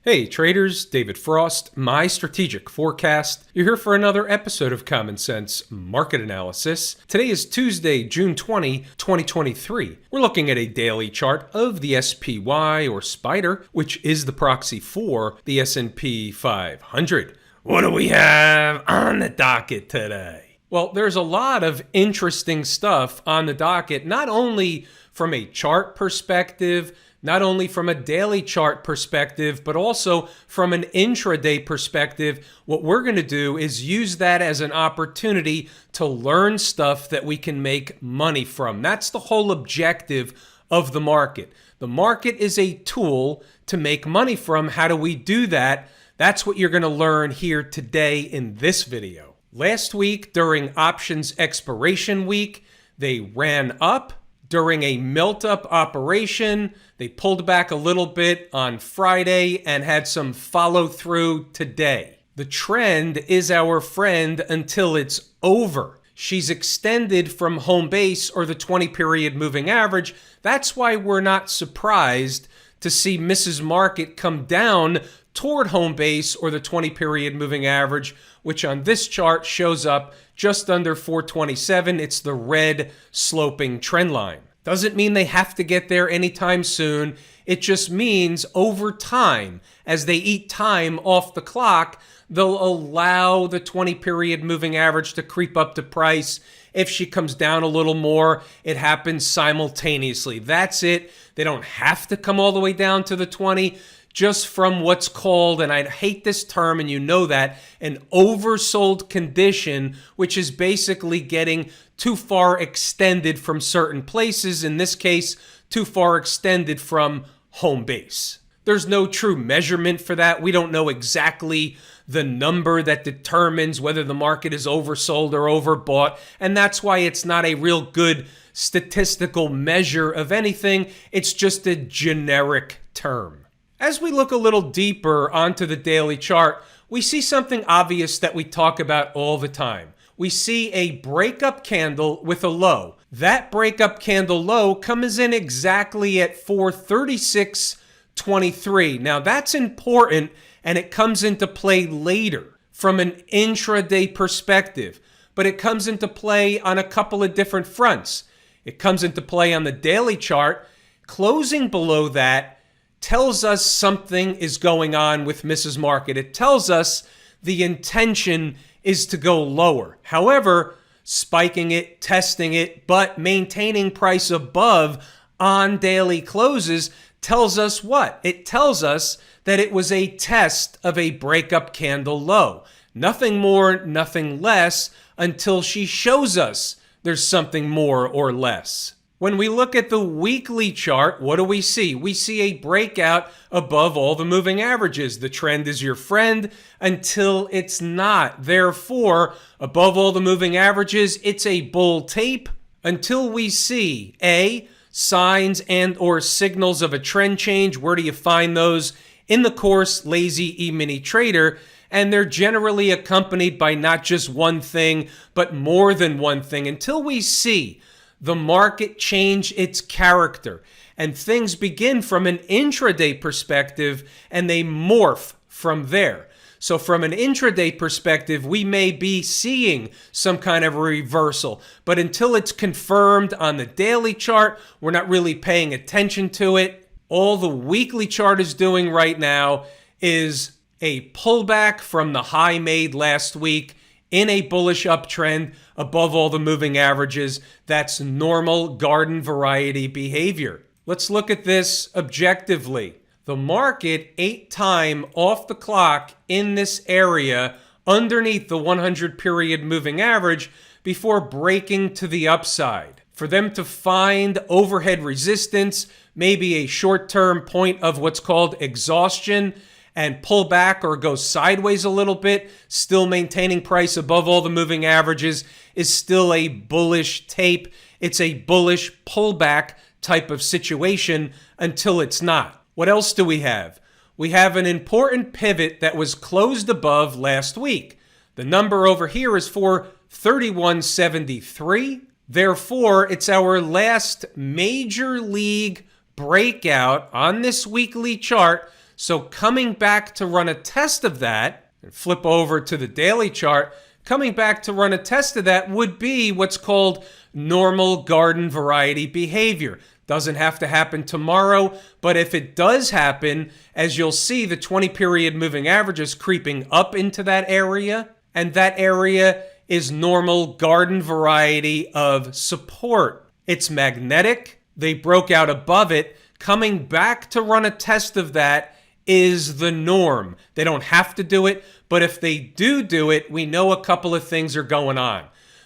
Hey traders, David Frost, my strategic forecast. You're here for another episode of Common Sense Market Analysis. Today is Tuesday, June 20, 2023. We're looking at a daily chart of the SPY or Spider, which is the proxy for the S&P 500. What do we have on the docket today? Well, there's a lot of interesting stuff on the docket, not only from a chart perspective, not only from a daily chart perspective, but also from an intraday perspective. What we're going to do is use that as an opportunity to learn stuff that we can make money from. That's the whole objective of the market. The market is a tool to make money from. How do we do that? That's what you're going to learn here today in this video. Last week, during options expiration week, they ran up. During a melt-up operation, they pulled back a little bit on Friday and had some follow-through today. The trend is our friend until it's over. She's extended from home base or the 20-period moving average. That's why we're not surprised to see Mrs. Market come down toward home base or the 20-period moving average, which on this chart shows up just under 427. It's the red sloping trend line. Doesn't mean they have to get there anytime soon. It just means over time, as they eat time off the clock, they'll allow the 20-period moving average to creep up to price. If she comes down a little more, it happens simultaneously. That's it. They don't have to come all the way down to the 20. Just from what's called, and I hate this term and you know that, an oversold condition, which is basically getting too far extended from certain places, in this case, too far extended from home base. There's no true measurement for that. We don't know exactly the number that determines whether the market is oversold or overbought, and that's why it's not a real good statistical measure of anything. It's just a generic term. As we look a little deeper onto the daily chart, we see something obvious that we talk about all the time. We see a breakup candle with a low. That breakup candle low comes in exactly at 436.23. Now that's important, and it comes into play later from an intraday perspective, but it comes into play on a couple of different fronts. It comes into play on the daily chart. Closing below that tells us something is going on with Mrs. Market. It tells us the intention is to go lower. However, spiking it, testing it, but maintaining price above on daily closes tells us what? It tells us that it was a test of a breakup candle low. Nothing more, nothing less, until she shows us there's something more or less. When we look at the weekly chart, what do we see? We see a breakout above all the moving averages. The trend is your friend until it's not. Therefore, above all the moving averages, it's a bull tape until we see A, signs and or signals of a trend change. Where do you find those? In the course, Lazy E-mini Trader. And they're generally accompanied by not just one thing, but more than one thing. Until we see the market change its character and things begin from an intraday perspective and they morph from there. So from an intraday perspective, we may be seeing some kind of a reversal, but until it's confirmed on the daily chart, we're not really paying attention to it. All the weekly chart is doing right now is a pullback from the high made last week in a bullish uptrend above all the moving averages. That's normal garden variety behavior. Let's look at this objectively. The market ate time off the clock in this area underneath the 100-period moving average before breaking to the upside. For them to find overhead resistance, maybe a short-term point of what's called exhaustion, and pull back or go sideways a little bit, still maintaining price above all the moving averages, is still a bullish tape. It's a bullish pullback type of situation until it's not. What else do we have? We have an important pivot that was closed above last week. The number over here is 431.73. Therefore, it's our last major league breakout on this weekly chart So coming back to run a test of that, and flip over to the daily chart, coming back to run a test of that would be what's called normal garden variety behavior. Doesn't have to happen tomorrow, but if it does happen, as you'll see, the 20-period moving average is creeping up into that area, and that area is normal garden variety of support. It's magnetic. They broke out above it. Coming back to run a test of that is the norm. They don't have to do it, but if they do it, we know a couple of things are going on.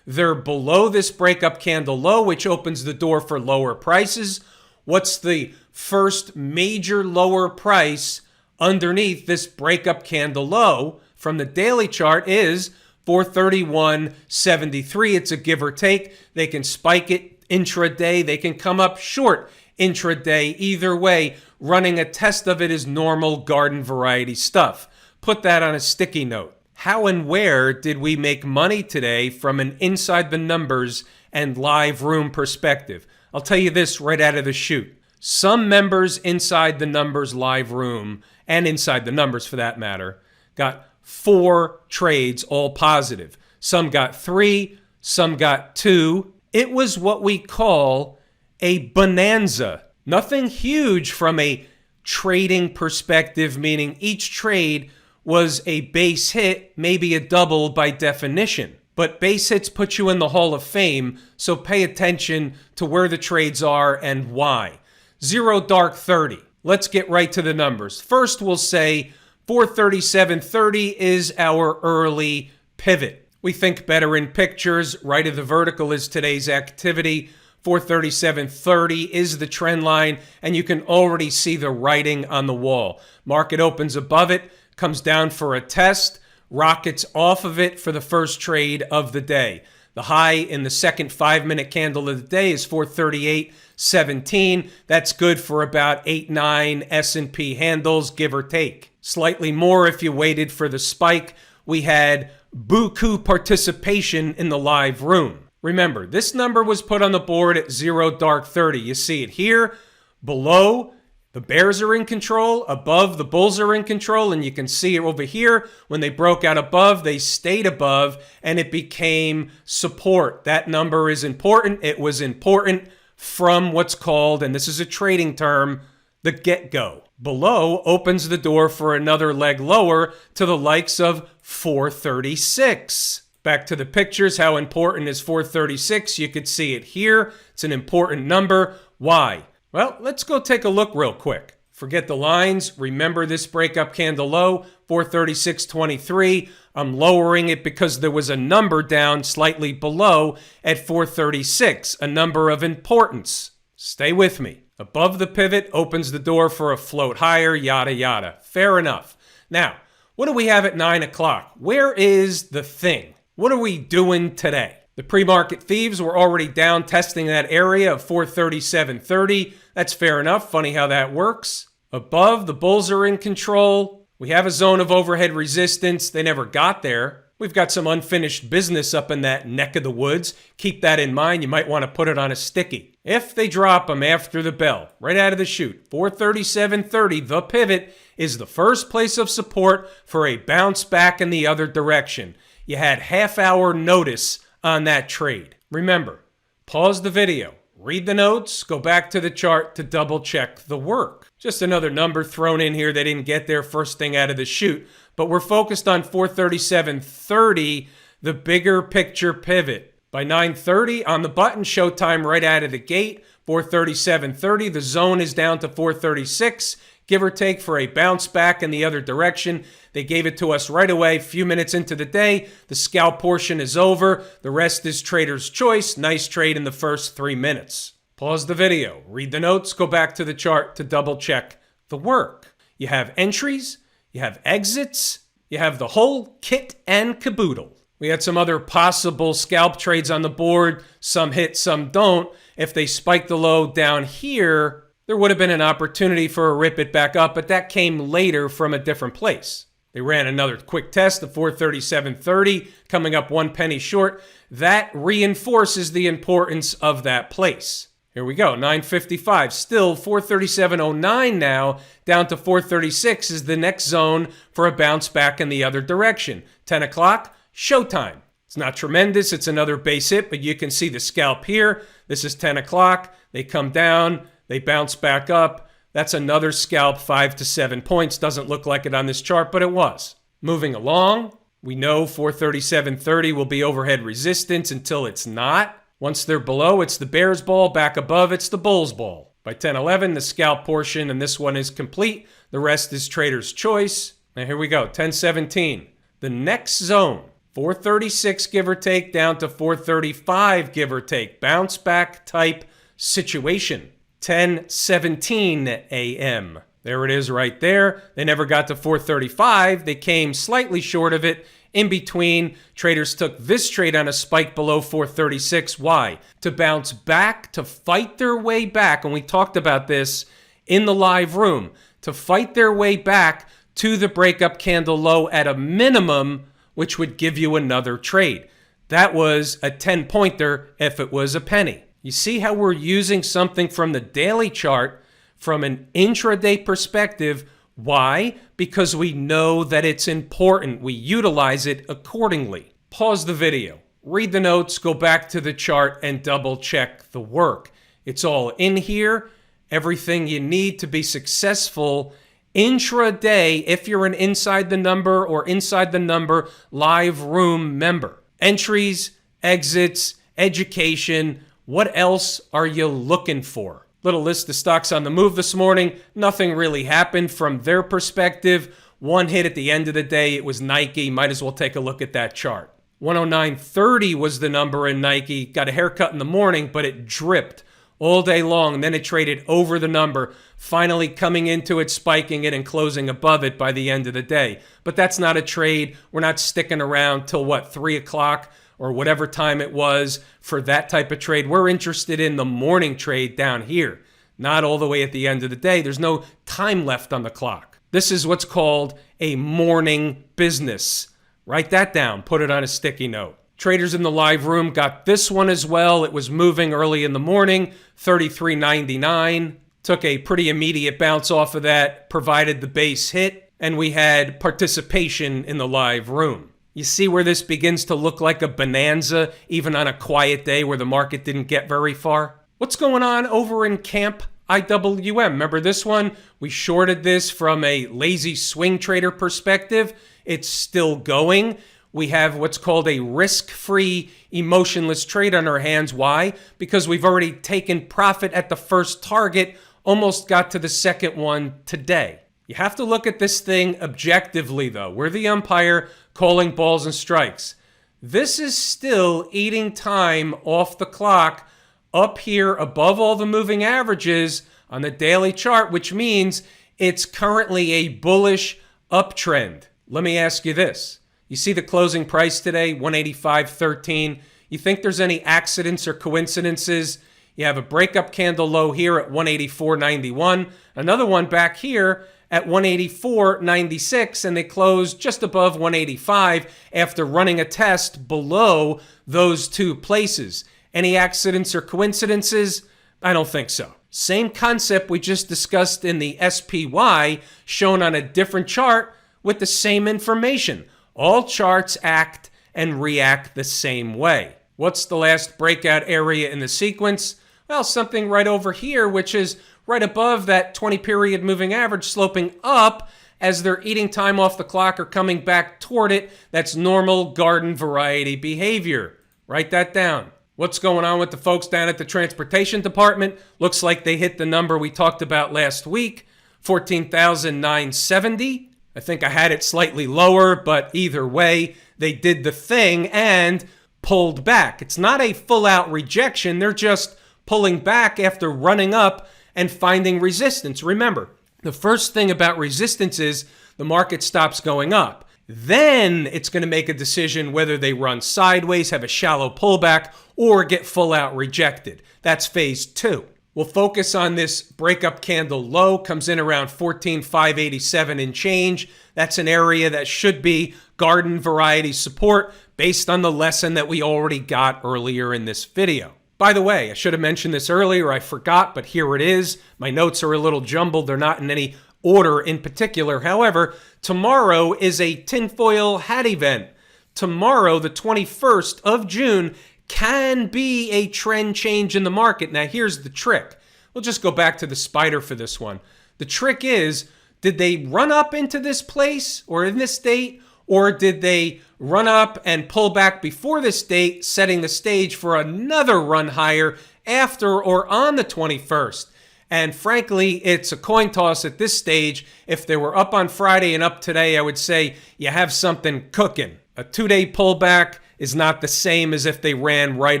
They're below this breakup candle low, which opens the door for lower prices. What's the first major lower price underneath this breakup candle low from the daily chart is 431.73. It's a give or take. They can spike it intraday. They can come up short intraday. Either way, running a test of it is normal garden variety stuff. Put that on a sticky note. How and where did we make money today from an inside the numbers and live room perspective? I'll tell you this right out of the chute. Some members inside the numbers live room, and inside the numbers for that matter, got 4 trades, all positive. Some got 3, some got 2. It was what we call a bonanza. Nothing huge from a trading perspective, meaning each trade was a base hit, maybe a double by definition. But base hits put you in the Hall of Fame, so pay attention to where the trades are and why. 0 dark 30. Let's get right to the numbers. First, we'll say 437.30 is our early pivot. We think better in pictures. Right of the vertical is today's activity. 437.30 is the trend line, and you can already see the writing on the wall. Market opens above it, comes down for a test, rockets off of it for the first trade of the day. The high in the second 5-minute candle of the day is 438.17. That's good for about 8-9 S&P handles, give or take. Slightly more if you waited for the spike. We had buku participation in the live room. Remember, this number was put on the board at 0 dark 30. You see it here. Below, the bears are in control. Above, the bulls are in control. And you can see it over here. When they broke out above, they stayed above, and it became support. That number is important. It was important from what's called, and this is a trading term, the get-go. Below opens the door for another leg lower to the likes of 436. Back to the pictures, how important is 436? You could see it here. It's an important number. Why? Well, let's go take a look real quick. Forget the lines. Remember this breakup candle low, 436.23. I'm lowering it because there was a number down slightly below at 436, a number of importance. Stay with me. Above the pivot opens the door for a float higher, yada, yada. Fair enough. Now, what do we have at 9 o'clock? Where is the thing? What are we doing today? The pre-market thieves were already down testing that area of 437.30. That's fair enough. Funny how that works. Above, the bulls are in control. We have a zone of overhead resistance. They never got there. We've got some unfinished business up in that neck of the woods. Keep that in mind. You might want to put it on a sticky. If they drop them after the bell, right out of the chute, 437.30, the pivot is the first place of support for a bounce back in the other direction. You had half-hour notice on that trade. Remember, pause the video, read the notes, go back to the chart to double-check the work. Just another number thrown in here. They didn't get there first thing out of the chute, but we're focused on 437.30, the bigger picture pivot. By 9:30 on the button, showtime right out of the gate, 437.30. The zone is down to 436. Give or take for a bounce back in the other direction. They gave it to us right away, a few minutes into the day. The scalp portion is over. The rest is trader's choice. Nice trade in the first 3 minutes. Pause the video, read the notes, go back to the chart to double check the work. You have entries, you have exits, you have the whole kit and caboodle. We had some other possible scalp trades on the board. Some hit, some don't. If they spike the low down here, there would have been an opportunity for a rip it back up, but that came later from a different place. They ran another quick test of 437.30, coming up 1 penny short. That reinforces the importance of that place. Here we go, 9:55, still 437.09 now, down to 436 is the next zone for a bounce back in the other direction. 10 o'clock, showtime. It's not tremendous, it's another base hit, but you can see the scalp here. This is 10 o'clock, they come down, they bounce back up. That's another scalp, 5 to 7 points. Doesn't look like it on this chart, but it was. Moving along, we know 437.30 will be overhead resistance until it's not. Once they're below, it's the bear's ball. Back above, it's the bull's ball. By 10:11, the scalp portion, and this one is complete. The rest is trader's choice. Now here we go, 10:17. The next zone, 436 give or take down to 435 give or take. Bounce back type situation. 10:17 a.m. There it is right there. They never got to 435. They came slightly short of it. In between, traders took this trade on a spike below 436. Why? To bounce back, to fight their way back. And we talked about this in the live room. To fight their way back to the breakup candle low at a minimum, which would give you another trade. That was a 10-pointer if it was a penny. You see how we're using something from the daily chart from an intraday perspective. Why? Because we know that it's important. We utilize it accordingly. Pause the video, read the notes, go back to the chart, and double check the work. It's all in here. Everything you need to be successful intraday if you're an Inside the Number or Inside the Number live room member. Entries, exits, education. What else are you looking for? Little list of stocks on the move this morning. Nothing really happened from their perspective. One hit at the end of the day. It was Nike. Might as well take a look at that chart. 109.30 was the number in Nike. Got a haircut in the morning, but it dripped all day long. Then it traded over the number, finally coming into it, spiking it, and closing above it by the end of the day. But that's not a trade. We're not sticking around till, 3 o'clock? Or whatever time it was for that type of trade. We're interested in the morning trade down here, not all the way at the end of the day. There's no time left on the clock. This is what's called a morning business. Write that down, put it on a sticky note. Traders in the live room got this one as well. It was moving early in the morning, 33.99. Took a pretty immediate bounce off of that, provided the base hit, and we had participation in the live room. You see where this begins to look like a bonanza, even on a quiet day where the market didn't get very far? What's going on over in Camp IWM? Remember this one? We shorted this from a lazy swing trader perspective. It's still going. We have what's called a risk-free, emotionless trade on our hands. Why? Because we've already taken profit at the first target, almost got to the second one today. You have to look at this thing objectively, though. We're the umpire calling balls and strikes. This is still eating time off the clock up here above all the moving averages on the daily chart, which means it's currently a bullish uptrend. Let me ask you this. You see the closing price today, 185.13. You think there's any accidents or coincidences? You have a breakup candle low here at 184.91, another one back here at 184.96, and they closed just above 185 after running a test below those two places. Any accidents or coincidences? I don't think so. Same concept we just discussed in the SPY, shown on a different chart with the same information. All charts act and react the same way. What's the last breakout area in the sequence? Well, something right over here, which is right above that 20-period moving average, sloping up as they're eating time off the clock or coming back toward it. That's normal garden variety behavior. Write that down. What's going on with the folks down at the transportation department? Looks like they hit the number we talked about last week, 14,970. I think I had it slightly lower, but either way, they did the thing and pulled back. It's not a full-out rejection. They're just pulling back after running up and finding resistance. Remember, the first thing about resistance is the market stops going up. Then it's going to make a decision whether they run sideways, have a shallow pullback, or get full out rejected. That's phase 2. We'll focus on this breakup candle low, comes in around 14,587 and change. That's an area that should be garden variety support based on the lesson that we already got earlier in this video. By the way, I should have mentioned this earlier. I forgot, but here it is. My notes are a little jumbled. They're not in any order in particular. However, tomorrow is a tinfoil hat event. Tomorrow, the 21st of June, can be a trend change in the market. Now, here's the trick. We'll just go back to the spider for this one. The trick is, did they run up into this place or in this date, or did they run up and pull back before this date, setting the stage for another run higher after or on the 21st? And frankly, it's a coin toss at this stage. If they were up on Friday and up today, I would say you have something cooking. A 2-day pullback is not the same as if they ran right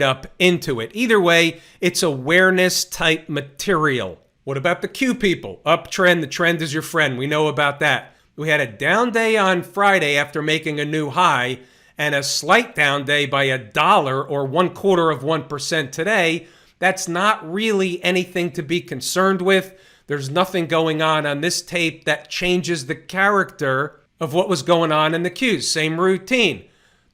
up into it. Either way, it's awareness type material. What about the Q people? Uptrend, the trend is your friend. We know about that. We had a down day on Friday after making a new high, and a slight down day by $1 or 0.25% today. That's not really anything to be concerned with. There's nothing going on this tape that changes the character of what was going on in the Qs. Same routine.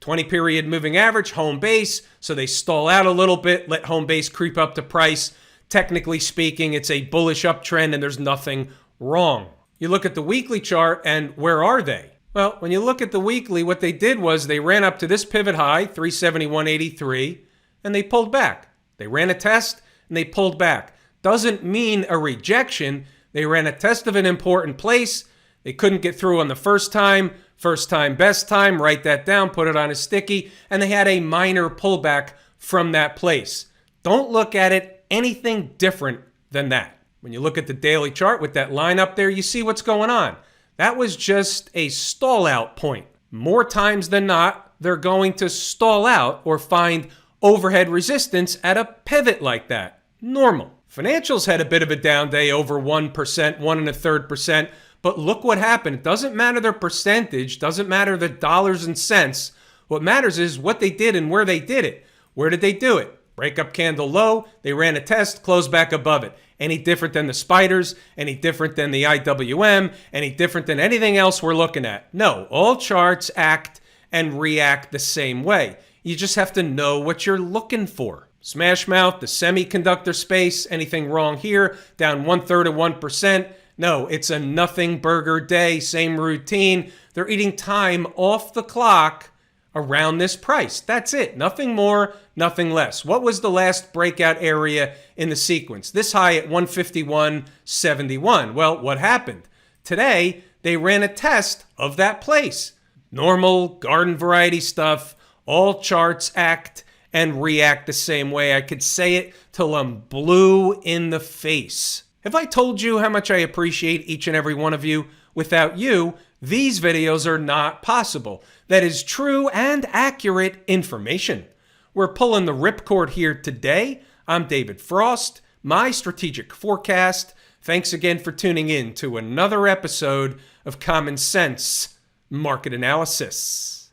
20-period moving average, home base. So they stall out a little bit, let home base creep up to price. Technically speaking, it's a bullish uptrend and there's nothing wrong. You look at the weekly chart and where are they? Well, when you look at the weekly, what they did was they ran up to this pivot high, 371.83, and they pulled back. They ran a test and they pulled back. Doesn't mean a rejection. They ran a test of an important place. They couldn't get through on the first time, best time, write that down, put it on a sticky, and they had a minor pullback from that place. Don't look at it anything different than that. When you look at the daily chart with that line up there, you see what's going on. That was just a stall out point. More times than not, they're going to stall out or find overhead resistance at a pivot like that. Normal. Financials had a bit of a down day, over 1%, 1.33%. But look what happened. It doesn't matter their percentage, doesn't matter the dollars and cents. What matters is what they did and where they did it. Where did they do it? Breakup candle low, they ran a test, closed back above it. Any different than the spiders? Any different than the IWM? Any different than anything else we're looking at? No, all charts act and react the same way. You just have to know what you're looking for. Smash mouth, the semiconductor space, anything wrong here? Down 1/3 of 1%. No, it's a nothing burger day, same routine. They're eating time off the clock around this price. That's it. Nothing more, nothing less. What was the last breakout area in the sequence? This high at 151.71. Well, what happened? Today, they ran a test of that place. Normal garden variety stuff. All charts act and react the same way. I could say it till I'm blue in the face. Have I told you how much I appreciate each and every one of you? Without you, these videos are not possible. That is true and accurate information. We're pulling the ripcord here today. I'm David Frost, my strategic forecast. Thanks again for tuning in to another episode of Common Sense Market Analysis.